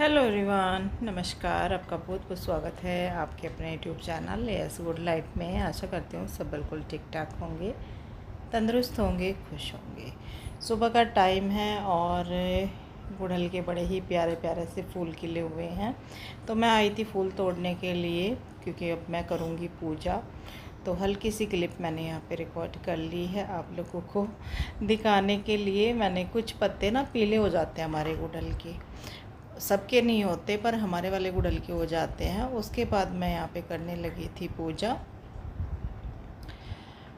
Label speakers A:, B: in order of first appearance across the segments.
A: Hello everyone, नमस्कार। आपका बहुत बहुत स्वागत है आपके अपने YouTube channel S good life में। आशा करती हूँ सब बिल्कुल ठीक ठाक होंगे, तंदुरुस्त होंगे, खुश होंगे। सुबह का टाइम है और गुड़हल के बड़े ही प्यारे प्यारे से फूल खिले हुए हैं। तो मैं आई थी फूल तोड़ने के लिए, क्योंकि अब मैं करूँगी पूजा। तो हल्की सी क्लिप मैंने यहाँ पे रिकॉर्ड कर ली है आप लोगों को दिखाने के लिए। मैंने कुछ पत्ते ना पीले हो जाते हैं हमारे गुड़हल के, सबके नहीं होते पर हमारे वाले गुड़हल के हो जाते हैं। उसके बाद मैं यहाँ पे करने लगी थी पूजा।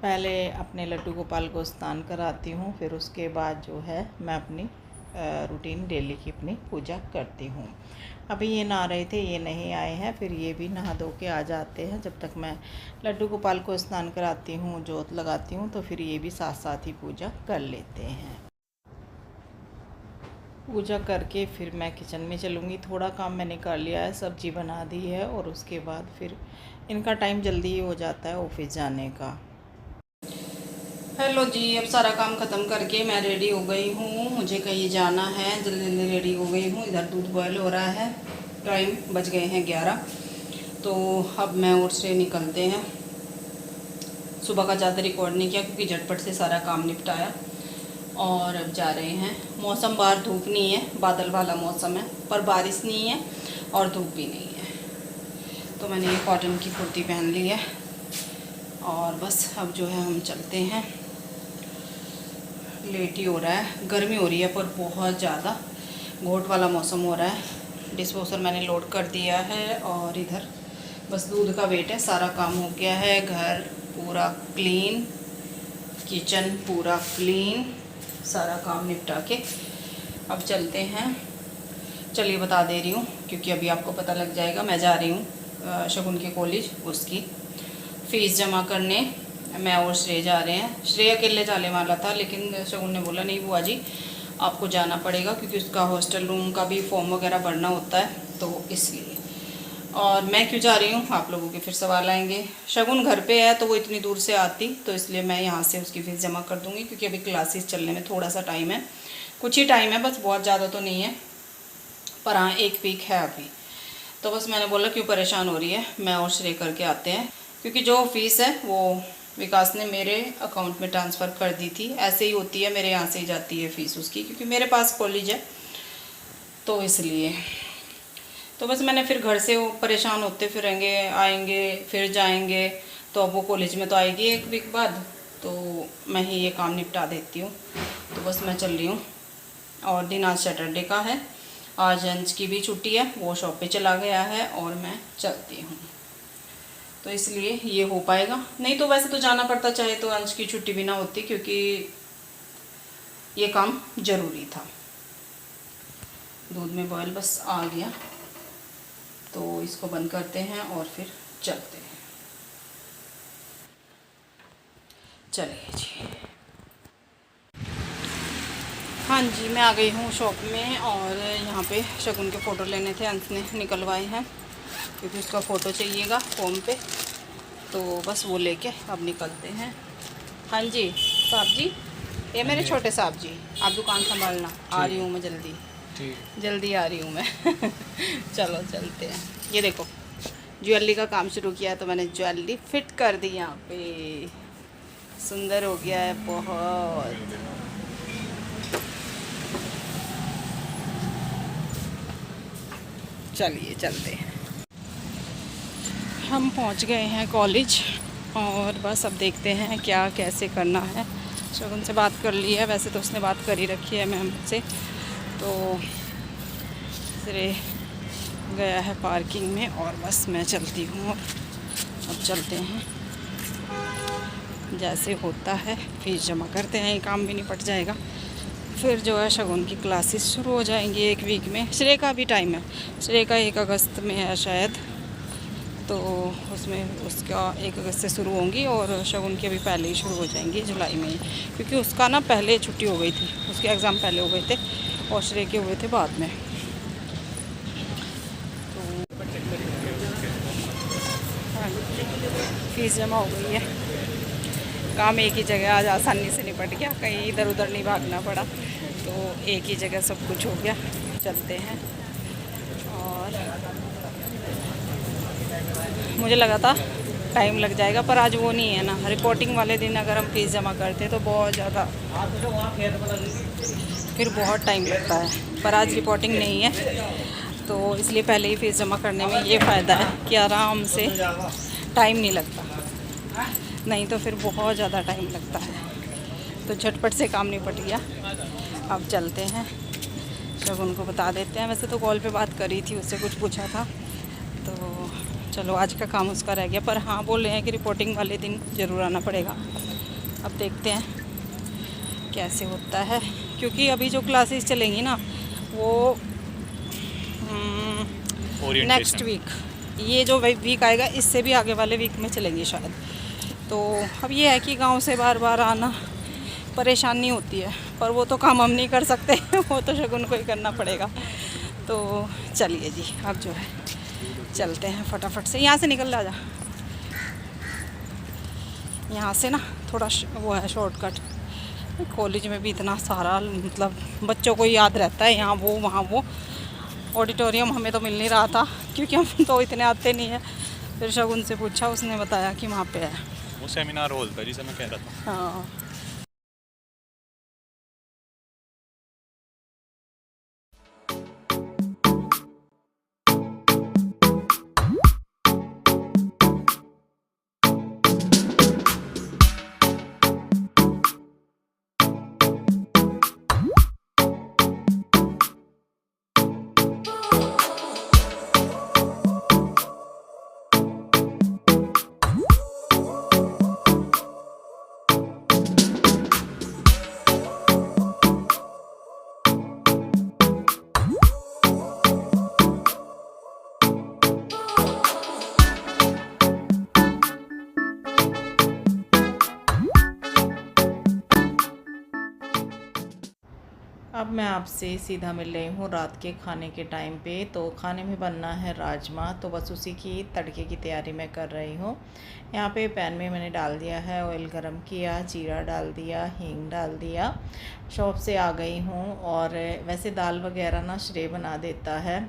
A: पहले अपने लड्डू गोपाल को स्नान कराती हूँ, फिर उसके बाद जो है मैं अपनी रूटीन डेली की अपनी पूजा करती हूँ। अभी ये नहा रहे थे, ये नहीं आए हैं, फिर ये भी नहा धो के आ जाते हैं। जब तक मैं लड्डू गोपाल को स्नान कराती हूँ, जोत लगाती हूँ, तो फिर ये भी साथ साथ ही पूजा कर लेते हैं। पूजा करके फिर मैं किचन में चलूँगी। थोड़ा काम मैंने कर लिया है, सब्जी बना दी है, और उसके बाद फिर इनका टाइम जल्दी ही हो जाता है ऑफिस जाने का। हेलो जी, अब सारा काम ख़त्म करके मैं रेडी हो गई हूँ। मुझे कहीं जाना है, जल्दी जल्दी रेडी हो गई हूँ। इधर दूध बॉयल हो रहा है, टाइम बज गए हैं 11। तो अब मैं और से निकलते हैं। सुबह का ज़्यादा रिकॉर्ड नहीं किया क्योंकि झटपट से सारा काम निपटाया, और अब जा रहे हैं। मौसम बाहर धूप नहीं है, बादल वाला मौसम है, पर बारिश नहीं है और धूप भी नहीं है। तो मैंने ये कॉटन की कुर्ती पहन ली है, और बस अब जो है हम चलते हैं। लेट ही हो रहा है, गर्मी हो रही है पर बहुत ज़्यादा घोट वाला मौसम हो रहा है। डिस्पोजर मैंने लोड कर दिया है, और इधर बस दूध का वेट है। सारा काम हो गया है, घर पूरा क्लीन, किचन पूरा क्लीन, सारा काम निपटा के अब चलते हैं। चलिए बता दे रही हूँ, क्योंकि अभी आपको पता लग जाएगा। मैं जा रही हूँ शगुन के कॉलेज, उसकी फ़ीस जमा करने। मैं और श्रेय जा रहे हैं। श्रेय अकेले जाने वाला था, लेकिन शगुन ने बोला नहीं बुआ जी आपको जाना पड़ेगा, क्योंकि उसका हॉस्टल रूम का भी फॉर्म वगैरह भरना होता है, तो इसलिए। और मैं क्यों जा रही हूँ, आप लोगों के फिर सवाल आएंगे। शगुन घर पे है तो वो इतनी दूर से आती, तो इसलिए मैं यहाँ से उसकी फ़ीस जमा कर दूँगी, क्योंकि अभी क्लासेस चलने में थोड़ा सा टाइम है, कुछ ही टाइम है बस, बहुत ज़्यादा तो नहीं है, पर हाँ 1 वीक है अभी। तो बस मैंने बोला क्यों परेशान हो रही है, मैं और श्रेय करके आते हैं। क्योंकि जो फ़ीस है वो विकास ने मेरे अकाउंट में ट्रांसफ़र कर दी थी। ऐसे ही होती है, मेरे यहाँ से ही जाती है फ़ीस उसकी, क्योंकि मेरे पास कॉलेज है, तो इसलिए। तो बस मैंने फिर घर से वो परेशान होते फिरेंगे, आएंगे फिर जाएंगे, तो अब वो कॉलेज में तो आएगी 1 वीक बाद, तो मैं ही ये काम निपटा देती हूँ। तो बस मैं चल रही हूँ। और दिन आज सैटरडे का है, आज अंश की भी छुट्टी है, वो शॉप पे चला गया है, और मैं चलती हूँ। तो इसलिए ये हो पाएगा, नहीं तो वैसे तो जाना पड़ता, चाहे तो अंश की छुट्टी भी ना होती, क्योंकि ये काम ज़रूरी था। दूध में बॉयल बस आ गया, तो इसको बंद करते हैं और फिर चलते हैं। चलिए जी। हाँ जी, मैं आ गई हूँ शॉप में, और यहाँ पे शगुन के फ़ोटो लेने थे, अंश ने निकलवाए हैं, क्योंकि उसका फ़ोटो चाहिएगा फॉर्म पे, तो बस वो लेके अब निकलते हैं। हाँ जी साहब जी, ये मेरे छोटे साहब जी, आप दुकान संभालना, आ रही हूँ मैं जल्दी, जल्दी आ रही हूँ मैं। चलो चलते हैं। ये देखो ज्वेलरी का काम शुरू किया है, तो मैंने ज्वेलरी फिट कर दी यहाँ पे, सुंदर हो गया है बहुत। चलिए चलते हैं। हम पहुँच गए हैं कॉलेज, और बस अब देखते हैं क्या कैसे करना है। शगुन से बात कर ली है, वैसे तो उसने बात कर ही रखी है मैम से। तो फिर गया है पार्किंग में, और बस मैं चलती हूँ। अब चलते हैं, जैसे होता है फीस जमा करते हैं, ये काम भी निपट जाएगा। फिर जो है शगुन की क्लासेस शुरू हो जाएंगी 1 वीक में। श्रेय का भी टाइम है, श्रेय का 1 अगस्त में है शायद, तो उसमें उसका 1 अगस्त से शुरू होंगी, और शगुन की अभी पहले ही शुरू हो जाएंगी जुलाई में ही, क्योंकि उसका ना पहले छुट्टी हो गई थी, उसके एग्ज़ाम पहले हो गए थे और श्रेय के हुए थे बाद में। फीस जमा हो गई है, काम एक ही जगह आज आसानी से निपट गया, कहीं इधर उधर नहीं भागना पड़ा, तो एक ही जगह सब कुछ हो गया। चलते हैं। मुझे लगा था टाइम लग जाएगा, पर आज वो नहीं है ना। रिपोर्टिंग वाले दिन अगर हम फ़ीस जमा करते तो बहुत ज़्यादा फिर बहुत टाइम लगता है, पर आज रिपोर्टिंग नहीं है तो इसलिए पहले ही फ़ीस जमा करने में ये फ़ायदा है कि आराम से टाइम नहीं लगता, नहीं तो फिर बहुत ज़्यादा टाइम लगता है। तो झटपट से काम निपट गया। अब चलते हैं, जब उनको बता देते हैं। वैसे तो कॉल पे बात करी थी, उससे कुछ पूछा था, तो चलो आज का काम उसका रह गया। पर हाँ, बोल रहे हैं कि रिपोर्टिंग वाले दिन ज़रूर आना पड़ेगा। अब देखते हैं कैसे होता है, क्योंकि अभी जो क्लासेस चलेंगी ना वो नेक्स्ट वीक, ये जो वीक आएगा इससे भी आगे वाले वीक में चलेंगी शायद। तो अब ये है कि गांव से बार बार आना परेशानी होती है, पर वो तो काम हम नहीं कर सकते वो तो शगुन को ही करना पड़ेगा। तो चलिए जी, अब जो है चलते हैं फटाफट से। यहाँ से निकल जा, यहाँ से ना थोड़ा वो है शॉर्टकट। कॉलेज में भी इतना सारा मतलब बच्चों को याद रहता है, यहाँ वो वहाँ वो। ऑडिटोरियम हमें तो मिल नहीं रहा था क्योंकि हम तो इतने आते नहीं है। फिर शगुन से पूछा, उसने बताया कि वहाँ पे है
B: वो सेमिनार हॉल था जिसे मैं कह रहा था।
A: हाँ। अब मैं आपसे सीधा मिल रही हूँ रात के खाने के टाइम पे। तो खाने में बनना है राजमा, तो बस उसी की तड़के की तैयारी मैं कर रही हूँ। यहाँ पे पैन में मैंने डाल दिया है, ऑयल गरम किया, जीरा डाल दिया, हींग डाल दिया। शॉप से आ गई हूँ, और वैसे दाल वगैरह ना श्रेय बना देता है,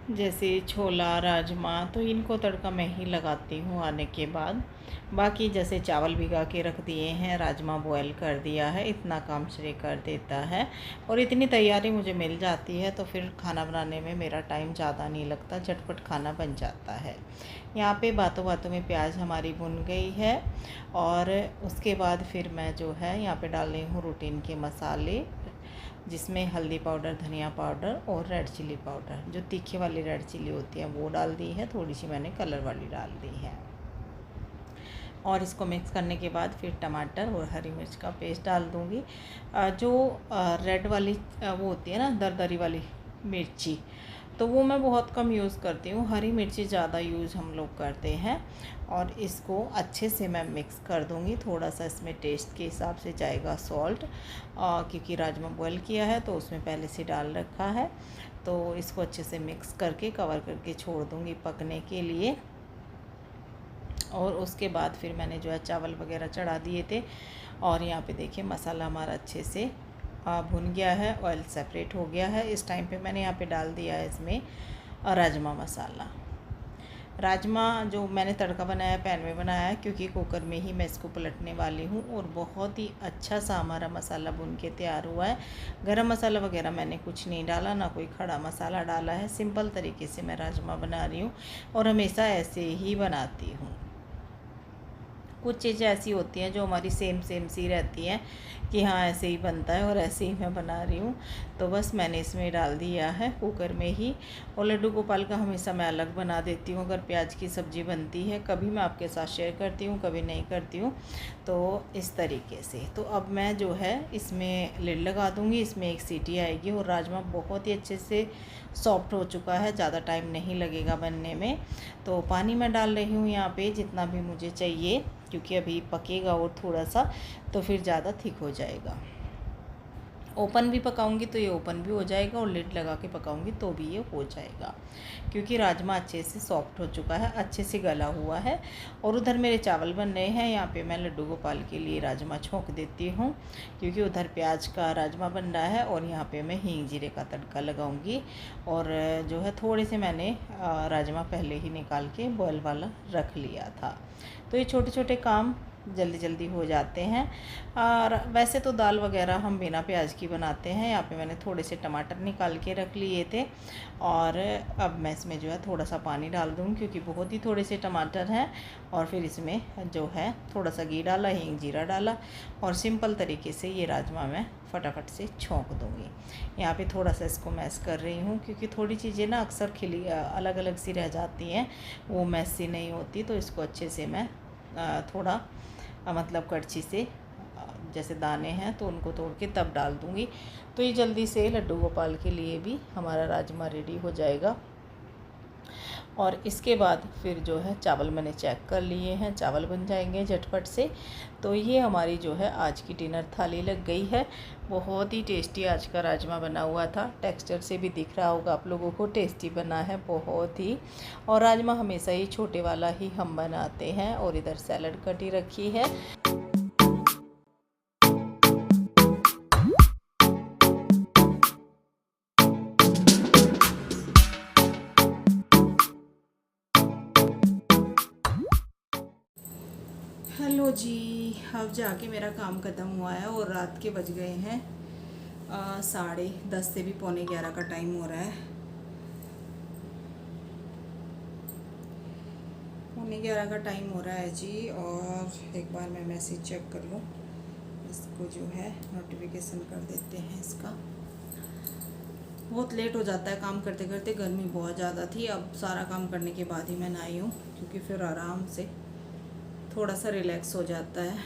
A: जैसे छोला राजमा, तो इनको तड़का मैं ही लगाती हूँ आने के बाद। बाकी जैसे चावल भिगा के रख दिए हैं, राजमा बॉयल कर दिया है, इतना काम श्रेय कर देता है। और इतनी तैयारी मुझे मिल जाती है तो फिर खाना बनाने में मेरा टाइम ज़्यादा नहीं लगता, झटपट खाना बन जाता है। यहाँ पे बातों बातों में प्याज हमारी भुन गई है, और उसके बाद फिर मैं जो है यहाँ पे डाल रही हूँ रूटीन के मसाले, जिसमें हल्दी पाउडर, धनिया पाउडर और रेड चिली पाउडर, जो तीखे वाली रेड चिली होती है वो डाल दी है, थोड़ी सी मैंने कलर वाली डाल दी है। और इसको मिक्स करने के बाद फिर टमाटर और हरी मिर्च का पेस्ट डाल दूँगी। जो रेड वाली वो होती है ना, दरदरी वाली मिर्ची, तो वो मैं बहुत कम यूज़ करती हूँ, हरी मिर्ची ज़्यादा यूज़ हम लोग करते हैं। और इसको अच्छे से मैं मिक्स कर दूँगी। थोड़ा सा इसमें टेस्ट के हिसाब से जाएगा सॉल्ट, क्योंकि राजमा बॉयल किया है तो उसमें पहले से डाल रखा है। तो इसको अच्छे से मिक्स करके कवर करके छोड़ दूँगी पकने के लिए। और उसके बाद फिर मैंने जो है चावल वगैरह चढ़ा दिए थे, और यहाँ पे देखिए मसाला हमारा अच्छे से भुन गया है, ऑयल सेपरेट हो गया है। इस टाइम पे मैंने यहाँ पे डाल दिया है इसमें राजमा मसाला। राजमा जो मैंने तड़का बनाया पैन में बनाया है, क्योंकि कुकर में ही मैं इसको पलटने वाली हूँ। और बहुत ही अच्छा सा हमारा मसाला भुन के तैयार हुआ है। गरम मसाला वगैरह मैंने कुछ नहीं डाला, ना कोई खड़ा मसाला डाला है। सिंपल तरीके से मैं राजमा बना रही हूँ, और हमेशा ऐसे ही बनाती हूँ। कुछ चीज़ें ऐसी होती हैं जो हमारी सेम सी रहती हैं कि हाँ ऐसे ही बनता है, और ऐसे ही मैं बना रही हूँ। तो बस मैंने इसमें डाल दिया है कुकर में ही। और लड्डू गोपाल का हमेशा मैं अलग बना देती हूँ अगर प्याज की सब्ज़ी बनती है। कभी मैं आपके साथ शेयर करती हूँ, कभी नहीं करती हूँ, तो इस तरीके से। तो अब मैं जो है इसमें लिड लगा दूँगी, इसमें एक सीटी आएगी। और राजमा बहुत ही अच्छे से सॉफ्ट हो चुका है, ज़्यादा टाइम नहीं लगेगा बनने में। तो पानी मैं डाल रही हूँ यहाँ पे जितना भी मुझे चाहिए, क्योंकि अभी पकेगा और थोड़ा सा, तो फिर ज़्यादा थिक हो जाएगा। ओपन भी पकाऊंगी तो ये ओपन भी हो जाएगा और लिड लगा के पकाऊंगी तो भी ये हो जाएगा, क्योंकि राजमा अच्छे से सॉफ्ट हो चुका है, अच्छे से गला हुआ है। और उधर मेरे चावल बन रहे हैं। यहाँ पे मैं लड्डू गोपाल के लिए राजमा छोंक देती हूँ, क्योंकि उधर प्याज का राजमा बन रहा है और यहाँ पे मैं हींग जीरे का तड़का लगाऊंगी। और जो है थोड़े से मैंने राजमा पहले ही निकाल के बॉयल वाला रख लिया था। तो ये छोटे छोटे काम जल्दी जल्दी हो जाते हैं। और वैसे तो दाल वगैरह हम बिना प्याज की बनाते हैं। यहाँ पे मैंने थोड़े से टमाटर निकाल के रख लिए थे और अब मैं इसमें जो है थोड़ा सा पानी डाल दूँगी, क्योंकि बहुत ही थोड़े से टमाटर हैं। और फिर इसमें जो है थोड़ा सा घी डाला, हींग जीरा डाला और सिंपल तरीके से ये राजमा मैं फटाफट से छोंक दूँगी। यहाँ पे थोड़ा सा इसको मैश कर रही हूँ, क्योंकि थोड़ी चीज़ें ना अक्सर खिली अलग अलग सी रह जाती हैं, वो मैश सी नहीं होती। तो इसको अच्छे से मैं थोड़ा मतलब कड़छी से जैसे दाने हैं तो उनको तोड़ के तब डाल दूँगी। तो ये जल्दी से लड्डू गोपाल के लिए भी हमारा राजमा रेडी हो जाएगा। और इसके बाद फिर जो है चावल मैंने चेक कर लिए हैं, चावल बन जाएंगे झटपट से। तो ये हमारी जो है आज की डिनर थाली लग गई है। बहुत ही टेस्टी आज का राजमा बना हुआ था, टेक्सचर से भी दिख रहा होगा आप लोगों को, टेस्टी बना है बहुत ही। और राजमा हमेशा ही छोटे वाला ही हम बनाते हैं। और इधर सैलड कटी रखी है। हेलो जी, अब जाके मेरा काम ख़त्म हुआ है और रात के बज गए हैं 10:30 से भी 11:15 का टाइम हो रहा है। 11:15 का टाइम हो रहा है जी। और एक बार मैं मैसेज चेक कर लूँ, इसको जो है नोटिफिकेशन कर देते हैं इसका। बहुत लेट हो जाता है काम करते करते, गर्मी बहुत ज़्यादा थी। अब सारा काम करने के बाद ही मैं नहाई हूँ, क्योंकि फिर आराम से थोड़ा सा रिलैक्स हो जाता है।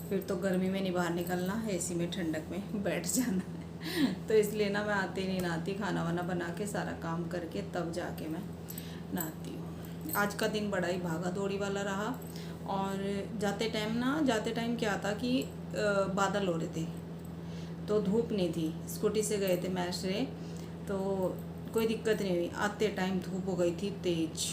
A: फिर तो गर्मी में नहीं बाहर निकलना, एसी में ठंडक में बैठ जाना है। तो इसलिए ना मैं आती नहीं नहाती, खाना वाना बना के सारा काम करके तब जाके मैं नहाती हूँ। आज का दिन बड़ा ही भागा दौड़ी वाला रहा। और जाते टाइम क्या था कि बादल हो रहे थे, तो धूप नहीं थी। स्कूटी से गए थे मैशरे, तो कोई दिक्कत नहीं हुई। आते टाइम धूप हो गई थी तेज़,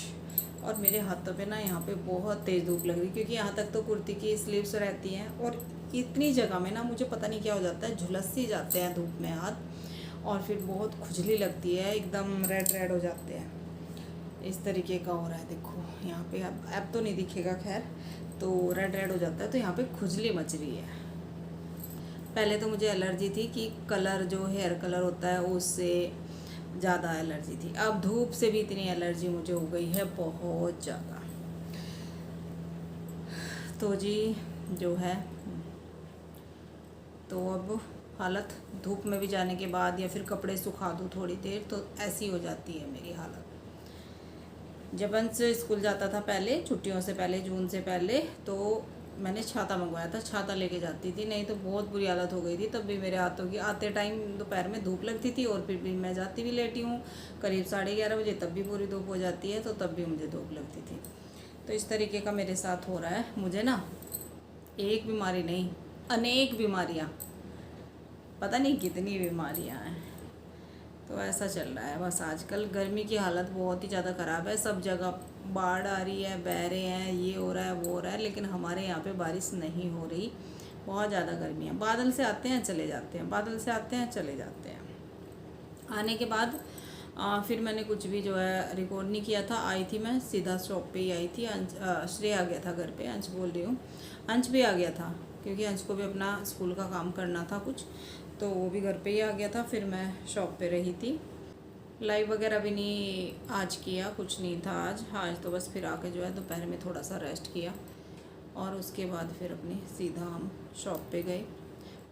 A: और मेरे हाथों पे ना यहाँ पे बहुत तेज़ धूप लग रही, क्योंकि यहाँ तक तो कुर्ती की स्लीव्स रहती हैं। और इतनी जगह में ना मुझे पता नहीं क्या हो जाता है, झुलस ही जाते हैं धूप में हाथ, और फिर बहुत खुजली लगती है, एकदम रेड रेड हो जाते हैं। इस तरीके का हो रहा है, देखो यहाँ पे। अब तो नहीं दिखेगा खैर, तो रेड रेड हो जाता है, तो यहाँ पे खुजली मच रही है। पहले तो मुझे एलर्जी थी कि कलर जो हेयर कलर होता है उससे ज़्यादा एलर्जी थी। अब धूप से भी इतनी एलर्जी मुझे हो गई है, बहुत ज़्यादा। तो जी जो है, तो अब हालत धूप में भी जाने के बाद या फिर कपड़े सुखा दूँ थोड़ी देर, तो ऐसी हो जाती है मेरी हालत। जब अंश स्कूल जाता था पहले, छुट्टियों से पहले, जून से पहले, तो मैंने छाता मंगवाया था, छाता लेके जाती थी, नहीं तो बहुत बुरी हालत हो गई थी। तब भी मेरे हाथों की आते टाइम दोपहर में धूप लगती थी, और फिर भी मैं जाती भी लेटी हूँ करीब 11:30 बजे, तब भी पूरी धूप हो जाती है, तो तब भी मुझे धूप लगती थी। तो इस तरीके का मेरे साथ हो रहा है। मुझे ना एक बीमारी नहीं, अनेक बीमारियाँ, पता नहीं कितनी बीमारियाँ हैं। तो ऐसा चल रहा है बस। आजकल गर्मी की हालत बहुत ही ज़्यादा ख़राब है, सब जगह बाढ़ आ रही है, बह रहे हैं, ये हो रहा है वो हो रहा है, लेकिन हमारे यहाँ पे बारिश नहीं हो रही। बहुत ज़्यादा गर्मी है, बादल से आते हैं चले जाते हैं, बादल से आते हैं चले जाते हैं। आने के बाद फिर मैंने कुछ भी जो है रिकॉर्ड नहीं किया था। आई थी मैं सीधा शॉप पे ही आई थी। श्रेय आ गया था घर पे, अंश बोल रही हूँ, अंश भी आ गया था, क्योंकि अंश को भी अपना स्कूल का काम करना था कुछ, तो वो भी घर पे ही आ गया था। फिर मैं शॉप पे रही थी, लाइव वगैरह भी नहीं आज किया, कुछ नहीं था आज तो बस फिर आके जो है दोपहर में थोड़ा सा रेस्ट किया, और उसके बाद फिर अपने सीधा हम शॉप पे गए।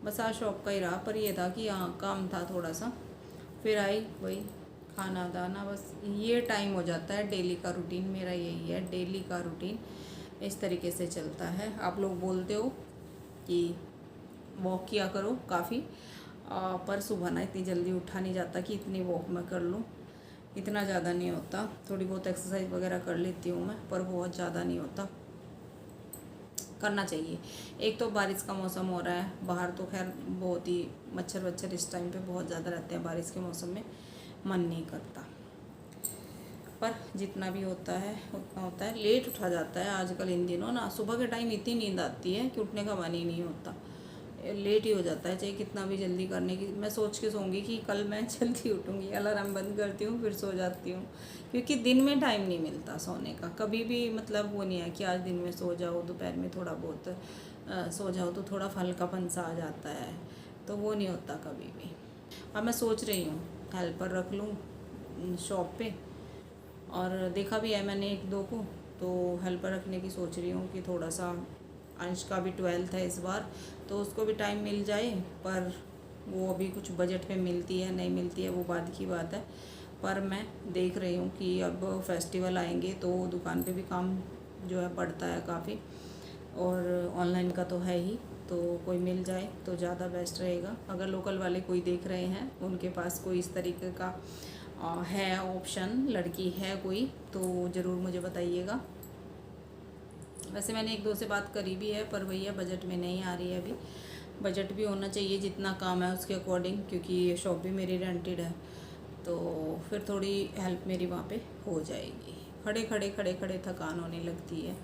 A: बस आज शॉप का ही रहा, पर ये था कि हाँ काम था थोड़ा सा। फिर आई वही खाना दाना, बस ये टाइम हो जाता है। डेली का रूटीन मेरा यही है, डेली का रूटीन इस तरीके से चलता है। आप लोग बोलते हो कि वॉक किया करो काफ़ी, पर सुबह ना इतनी जल्दी उठा नहीं जाता कि इतनी वॉक मैं कर लूँ, इतना ज़्यादा नहीं होता। थोड़ी बहुत एक्सरसाइज वगैरह कर लेती हूँ मैं, पर बहुत ज़्यादा नहीं होता। करना चाहिए। एक तो बारिश का मौसम हो रहा है, बाहर तो खैर बहुत ही मच्छर वच्छर इस टाइम पे बहुत ज़्यादा रहते हैं, बारिश के मौसम में मन नहीं करता, पर जितना भी होता है उतना होता है। लेट उठा जाता है आजकल इन दिनों ना, सुबह के टाइम इतनी नींद आती है कि उठने का मन ही नहीं होता, लेट ही हो जाता है, चाहे कितना भी जल्दी करने की। मैं सोच के सोऊंगी कि कल मैं जल्दी उठूँगी, अलार्म बंद करती हूँ फिर सो जाती हूँ, क्योंकि दिन में टाइम नहीं मिलता सोने का। कभी भी मतलब वो नहीं है कि आज दिन में सो जाओ, दोपहर में थोड़ा बहुत सो जाओ तो थोड़ा हल्कापन सा आ जाता है, तो वो नहीं होता कभी भी। अब मैं सोच रही हूँ हेल्पर रख लूँ शॉप पे, और देखा भी है मैंने एक दो को, तो हेल्पर रखने की सोच रही हूँ कि थोड़ा सा अंश का भी 12th है इस बार, तो उसको भी टाइम मिल जाए। पर वो अभी कुछ बजट पे मिलती है नहीं मिलती है वो बाद की बात है, पर मैं देख रही हूँ कि अब फेस्टिवल आएंगे तो दुकान पे भी काम जो है बढ़ता है काफ़ी, और ऑनलाइन का तो है ही, तो कोई मिल जाए तो ज़्यादा बेस्ट रहेगा। अगर लोकल वाले कोई देख रहे हैं, उनके पास कोई इस तरीके का है ऑप्शन, लड़की है कोई, तो ज़रूर मुझे बताइएगा। वैसे मैंने एक दो से बात करी भी है, पर भैया बजट में नहीं आ रही है अभी। बजट भी होना चाहिए जितना काम है उसके अकॉर्डिंग, क्योंकि ये शॉप भी मेरी रेंटेड है, तो फिर थोड़ी हेल्प मेरी वहाँ पे हो जाएगी। खड़े खड़े थकान होने लगती है,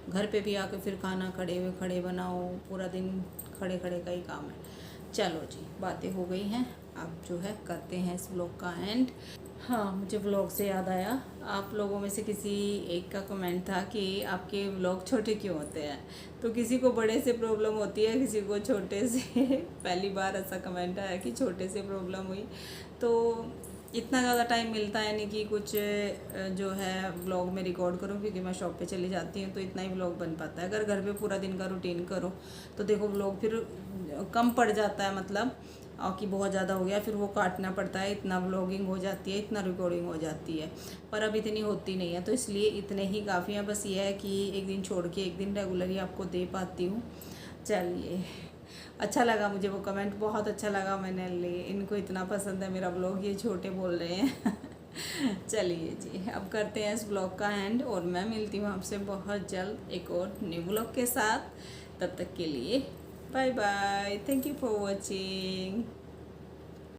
A: घर पे भी आके फिर खाना खड़े बनाओ, पूरा दिन खड़े का ही काम है। चलो जी, बातें हो गई हैं, अब जो है करते हैं इस व्लॉग का एंड। हाँ, मुझे व्लॉग से याद आया, आप लोगों में से किसी एक का कमेंट था कि आपके व्लॉग छोटे क्यों होते हैं, तो किसी को बड़े से प्रॉब्लम होती है, किसी को छोटे से। पहली बार ऐसा कमेंट आया कि छोटे से प्रॉब्लम हुई, तो इतना ज़्यादा टाइम मिलता है नहीं कि कुछ जो है व्लॉग में रिकॉर्ड करूँ, क्योंकि मैं शॉप पे चली जाती हूँ तो इतना ही व्लॉग बन पाता है। अगर घर पे पूरा दिन का रूटीन करो तो देखो व्लॉग फिर कम पड़ जाता है, मतलब कि बहुत ज़्यादा हो गया फिर वो काटना पड़ता है, इतना व्लॉगिंग हो जाती है, इतना रिकॉर्डिंग हो जाती है, पर अब इतनी होती नहीं है, तो इसलिए इतने ही काफ़ी हैं। बस ये है कि एक दिन छोड़ के एक दिन रेगुलरली आपको दे पाती हूँ। चलिए, अच्छा लगा मुझे वो कमेंट, बहुत अच्छा लगा, मैंने लिए इनको इतना पसंद है मेरा व्लॉग, ये छोटे बोल रहे हैं। चलिए जी, अब करते हैं इस व्लॉग का एंड, और मैं मिलती हूँ आपसे बहुत जल्द एक और न्यू व्लॉग के साथ। तब तक के लिए bye bye, thank you for watching.